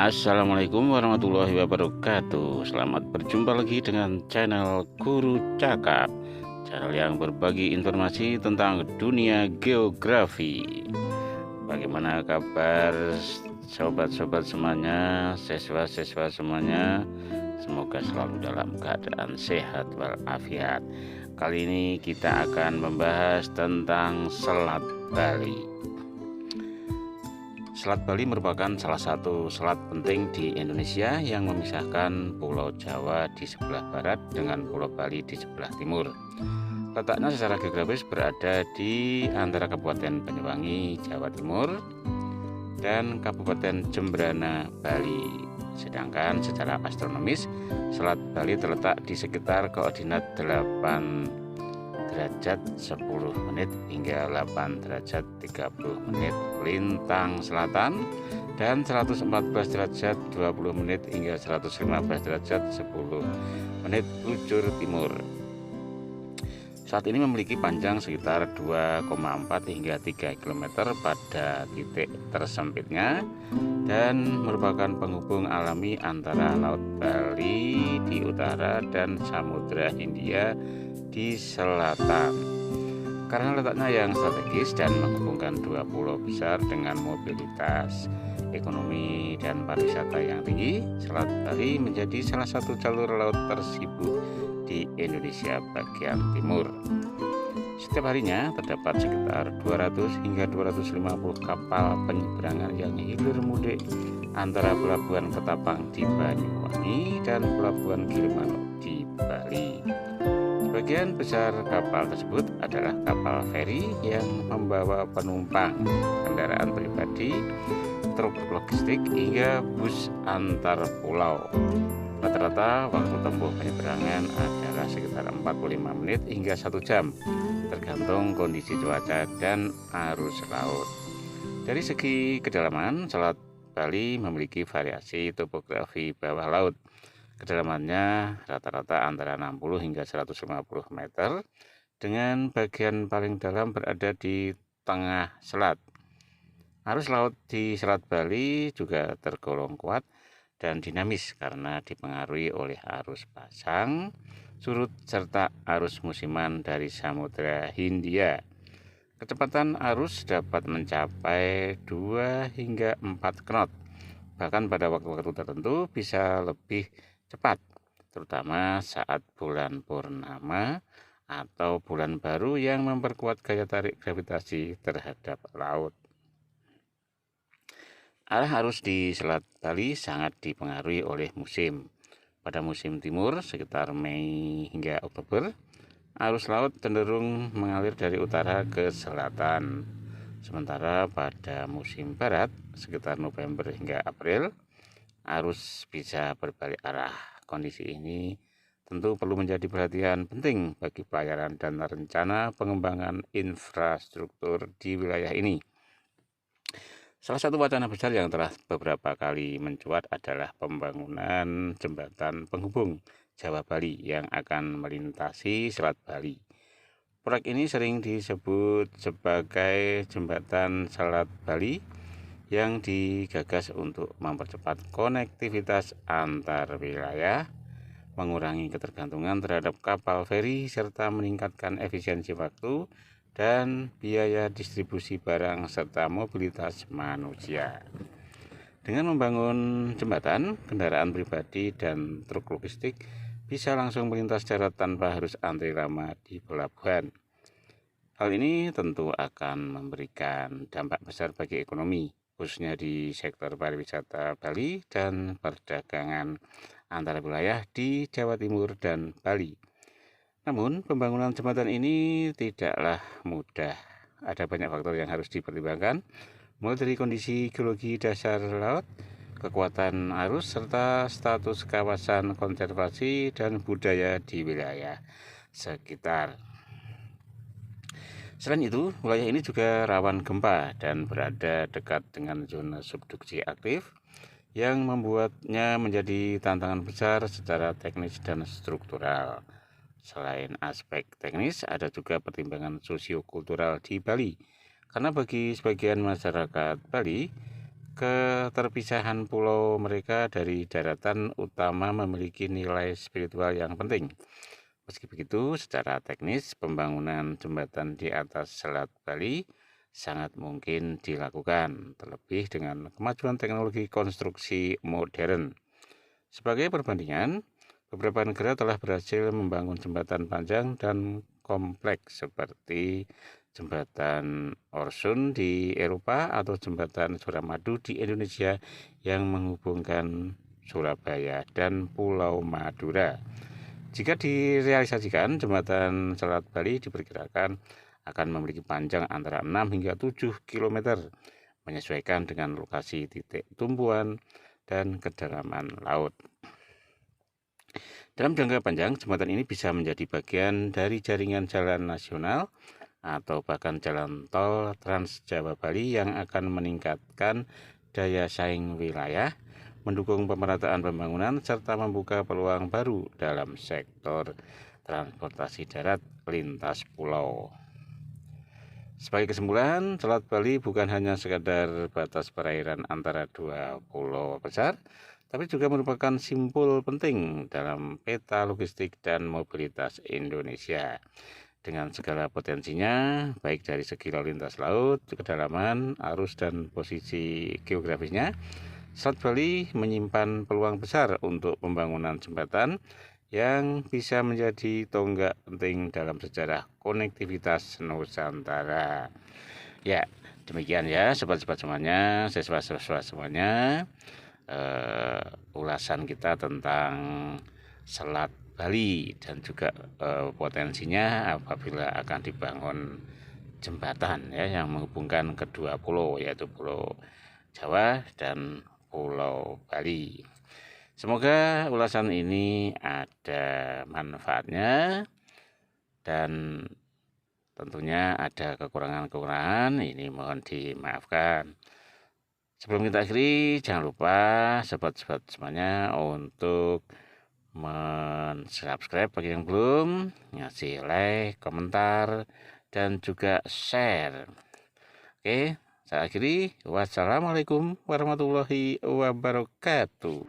Assalamualaikum warahmatullahi wabarakatuh. Selamat berjumpa lagi dengan channel Guru Cakap, channel yang berbagi informasi tentang dunia geografi. Bagaimana kabar sobat-sobat semuanya, siswa-siswa semuanya? Semoga selalu dalam keadaan sehat walafiat. Kali ini kita akan membahas tentang Selat Bali. Selat Bali merupakan salah satu selat penting di Indonesia yang memisahkan Pulau Jawa di sebelah barat dengan Pulau Bali di sebelah timur. Letaknya secara geografis berada di antara Kabupaten Banyuwangi, Jawa Timur, dan Kabupaten Jembrana, Bali. Sedangkan secara astronomis, Selat Bali terletak di sekitar koordinat 8 derajat 10 menit hingga 8 derajat 30 menit lintang selatan dan 114 derajat 20 menit hingga 115 derajat 10 menit bujur timur. Saat ini memiliki panjang sekitar 2,4 hingga 3 km pada titik tersempitnya dan merupakan penghubung alami antara Laut Bali di utara dan Samudra Hindia di selatan. Karena letaknya yang strategis dan menghubungkan dua pulau besar dengan mobilitas ekonomi dan pariwisata yang tinggi, Selat Bali menjadi salah satu jalur laut tersibuk di Indonesia bagian timur. Setiap harinya terdapat sekitar 200 hingga 250 kapal penyeberangan yang hilir mudik antara Pelabuhan Ketapang di Banyuwangi dan Pelabuhan Gilimanuk di Bali. Sebagian besar kapal tersebut adalah kapal feri yang membawa penumpang, kendaraan pribadi, truk logistik, hingga bus antar pulau. Rata-rata waktu tempuh penyeberangan adalah sekitar 45 menit hingga 1 jam, tergantung kondisi cuaca dan arus laut. Dari segi kedalaman, Selat Bali memiliki variasi topografi bawah laut. Kedalamannya rata-rata antara 60 hingga 150 meter, dengan bagian paling dalam berada di tengah selat. Arus laut di Selat Bali juga tergolong kuat dan dinamis karena dipengaruhi oleh arus pasang, surut, serta arus musiman dari Samudra Hindia. Kecepatan arus dapat mencapai 2 hingga 4 knot. Bahkan pada waktu-waktu tertentu bisa lebih cepat, terutama saat bulan purnama atau bulan baru yang memperkuat gaya tarik gravitasi terhadap laut. Arah arus di Selat Bali sangat dipengaruhi oleh musim. Pada musim timur sekitar Mei hingga Oktober, arus laut cenderung mengalir dari utara ke selatan. Sementara pada musim barat sekitar November hingga April, arus bisa berbalik arah. Kondisi ini tentu perlu menjadi perhatian penting bagi pelayaran dan rencana pengembangan infrastruktur di wilayah ini. Salah satu wacana besar yang telah beberapa kali mencuat adalah pembangunan jembatan penghubung Jawa Bali yang akan melintasi Selat Bali. Proyek ini sering disebut sebagai Jembatan Selat Bali yang digagas untuk mempercepat konektivitas antar wilayah, mengurangi ketergantungan terhadap kapal feri, serta meningkatkan efisiensi waktu dan biaya distribusi barang serta mobilitas manusia. Dengan membangun jembatan, kendaraan pribadi dan truk logistik bisa langsung melintas darat tanpa harus antri lama di pelabuhan. Hal ini tentu akan memberikan dampak besar bagi ekonomi, khususnya di sektor pariwisata Bali dan perdagangan antara wilayah di Jawa Timur dan Bali. Namun, pembangunan jembatan ini tidaklah mudah. Ada banyak faktor yang harus dipertimbangkan, mulai dari kondisi geologi dasar laut, kekuatan arus, serta status kawasan konservasi dan budaya di wilayah sekitar. Selain itu, wilayah ini juga rawan gempa dan berada dekat dengan zona subduksi aktif yang membuatnya menjadi tantangan besar secara teknis dan struktural. Selain aspek teknis, ada juga pertimbangan sosiokultural di Bali. Karena bagi sebagian masyarakat Bali, Keterpisahan pulau mereka dari daratan utama memiliki nilai spiritual yang penting. Meski begitu, secara teknis pembangunan jembatan di atas Selat Bali sangat mungkin dilakukan, terlebih dengan kemajuan teknologi konstruksi modern. Sebagai perbandingan, beberapa negara telah berhasil membangun jembatan panjang dan kompleks seperti jembatan Orsun di Eropa atau jembatan Suramadu di Indonesia yang menghubungkan Surabaya dan Pulau Madura. Jika direalisasikan, jembatan Selat Bali diperkirakan akan memiliki panjang antara 6 hingga 7 km, menyesuaikan dengan lokasi titik tumpuan dan kedalaman laut. Dalam jangka panjang, jembatan ini bisa menjadi bagian dari jaringan jalan nasional atau bahkan jalan tol Trans Jawa Bali yang akan meningkatkan daya saing wilayah, mendukung pemerataan pembangunan, serta membuka peluang baru dalam sektor transportasi darat lintas pulau. Sebagai kesimpulan, Selat Bali bukan hanya sekadar batas perairan antara dua pulau besar, tapi juga merupakan simpul penting dalam peta logistik dan mobilitas Indonesia. Dengan segala potensinya, baik dari segi lalu lintas laut, kedalaman, arus, dan posisi geografisnya, Selat Bali menyimpan peluang besar untuk pembangunan jembatan yang bisa menjadi tonggak penting dalam sejarah konektivitas Nusantara. Ya, demikian ya sobat-sobat semuanya, siswa-siswa semuanya, ulasan kita tentang Selat Bali dan juga potensinya apabila akan dibangun jembatan ya yang menghubungkan kedua pulau, yaitu Pulau Jawa dan Pulau Bali. Semoga ulasan ini ada manfaatnya dan tentunya ada kekurangan-kekurangan, ini mohon dimaafkan. Sebelum kita akhiri, jangan lupa sobat-sobat semuanya untuk subscribe bagi yang belum, ngasih like, komentar, dan juga share. Oke, saya akhiri. Wassalamualaikum warahmatullahi wabarakatuh.